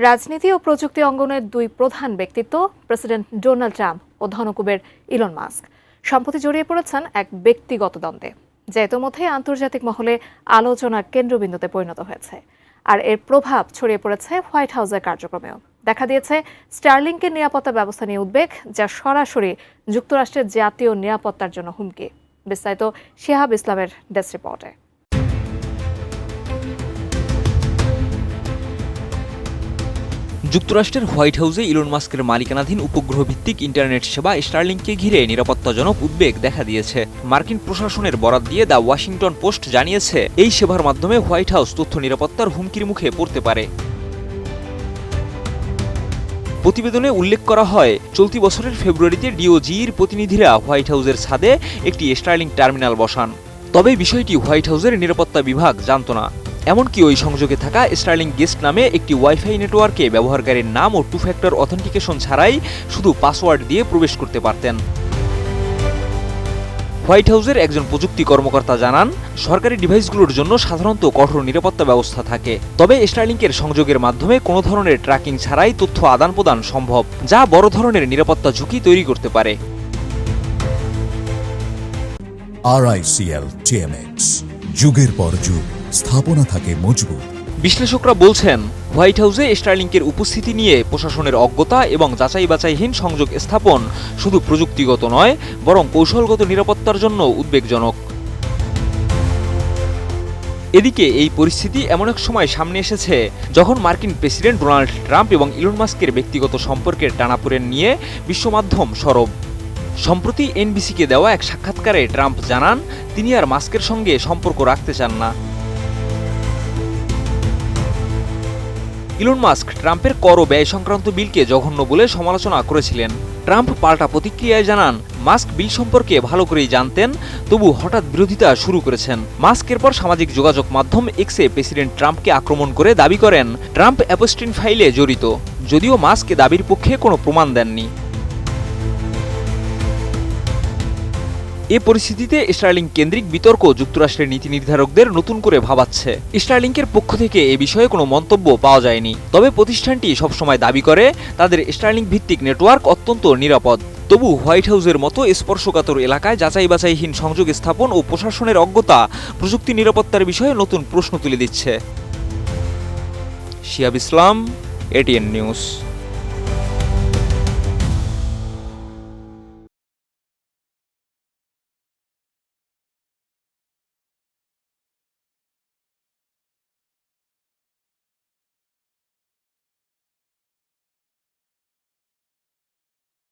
রাজনীতি ও প্রযুক্তি অঙ্গনের দুই প্রধান ব্যক্তিত্ব প্রেসিডেন্ট ডোনাল্ড ট্রাম্প ও ধনকুবের ইলন মাস্ক সম্প্রতি জড়িয়ে পড়েছেন এক ব্যক্তিগত দ্বন্দ্বে, যা ইতোমধ্যে আন্তর্জাতিক মহলে আলোচনার কেন্দ্রবিন্দুতে পরিণত হয়েছে। আর এর প্রভাব ছড়িয়ে পড়েছে হোয়াইট হাউসের কার্যক্রমেও। দেখা দিয়েছে স্টারলিংকের নিরাপত্তা ব্যবস্থা নিয়ে উদ্বেগ, যা সরাসরি যুক্তরাষ্ট্রের জাতীয় নিরাপত্তার জন্য হুমকি। বিস্তারিত শিহাব ইসলামের ডেস্ক রিপোর্টে। যুক্তরাষ্ট্রের হোয়াইট হাউসে ইলন মাস্কের মালিকানাধীন উপগ্রহ ভিত্তিক ইন্টারনেট সেবা স্টারলিংককে ঘিরে নিরাপত্তাজনক উদ্বেগ দেখা দিয়েছে। মার্কিন প্রশাসনের বরাত দিয়ে দ্য ওয়াশিংটন পোস্ট জানিয়েছে, এই সেবার মাধ্যমে হোয়াইট হাউস তথ্য নিরাপত্তার হুমকির মুখে পড়তে পারে। প্রতিবেদনে উল্লেখ করা হয়, চলতি বছরের ফেব্রুয়ারিতে ডিওজির প্রতিনিধিরা হোয়াইট হাউসের ছাদে একটি স্টারলিংক টার্মিনাল বসান। তবে বিষয়টি হোয়াইট হাউসের নিরাপত্তা বিভাগ জানত না। এমনকি ওই সংযোগে থাকা স্টারলিংক গেস্ট নামে একটি ওয়াইফাই নেটওয়ার্কে ব্যবহারকারীর নাম ও 2 ফ্যাক্টর অথেন্টিকেশন ছাড়াই শুধু পাসওয়ার্ড দিয়ে প্রবেশ করতে পারতেন। হোয়াইট হাউসের একজন প্রযুক্তি কর্মকর্তা জানান, সরকারি ডিভাইসগুলোর জন্য সাধারণত কঠোর নিরাপত্তা ব্যবস্থা থাকে। তবে স্টারলিংকের সংযোগের মাধ্যমে কোনো ধরনের ট্র্যাকিং ছাড়াই তথ্য আদান প্রদান সম্ভব, যা বড় ধরনের নিরাপত্তা ঝুঁকি তৈরি করতে পারে। RICL TMX, যুগের পর যুগ স্থাপনা থাকে মজবুত। বিশ্লেষকরা বলছেন, হোয়াইট হাউসে স্টারলিংকের উপস্থিতি নিয়ে প্রশাসনের অজ্ঞতা এবং যাচাই বাছাইহীন সংযোগ স্থাপন শুধু প্রযুক্তিগত নয়, বরং কৌশলগত নিরাপত্তার জন্য উদ্বেগজনক। এদিকে এই পরিস্থিতি এমন এক সময় সামনে এসেছে যখন মার্কিন প্রেসিডেন্ট ডোনাল্ড ট্রাম্প এবং ইলন মাস্কের ব্যক্তিগত সম্পর্কের টানাপোড়েন নিয়ে বিশ্বমাধ্যম সরব। সম্প্রতি এনবিসিকে দেওয়া এক সাক্ষাৎকারে ট্রাম্প জানান, তিনি আর মাস্কের সঙ্গে সম্পর্ক রাখতে চান না। ইলন মাস্ক ট্রাম্পের কর ও ব্যয় সংক্রান্ত বিলকে জঘন্য বলে সমালোচনা করেছিলেন। ট্রাম্প পাল্টা প্রতিক্রিয়ায় জানান, মাস্ক বিল সম্পর্কে ভালো করেই জানতেন, তবু হঠাৎ বিরোধিতা শুরু করেছেন। মাস্ক এরপর সামাজিক যোগাযোগ মাধ্যম এক্সে প্রেসিডেন্ট ট্রাম্পকে আক্রমণ করে দাবি করেন, ট্রাম্প অ্যাপস্টিন ফাইলে জড়িত, যদিও মাস্ক দাবির পক্ষে কোনো প্রমাণ দেননি। এ পরিস্থিতিতে স্টারলিংক কেন্দ্রিক বিতর্ক যুক্তরাষ্ট্রের নীতি নির্ধারকদের নতুন করে ভাবাচ্ছে। স্টারলিংকের পক্ষ থেকে এ বিষয়ে কোনো মন্তব্য পাওয়া যায়নি, তবে প্রতিষ্ঠানটি সবসময় দাবি করে তাদের স্টারলিংক ভিত্তিক নেটওয়ার্ক অত্যন্ত নিরাপদ। তবু হোয়াইট হাউসের মতো স্পর্শকাতর এলাকায় যাচাই বাছাইহীন সংযোগ স্থাপন ও প্রশাসনের অজ্ঞতা প্রযুক্তি নিরাপত্তার বিষয়ে নতুন প্রশ্ন তুলে দিচ্ছে। শিহাব ইসলাম, ATN নিউজ।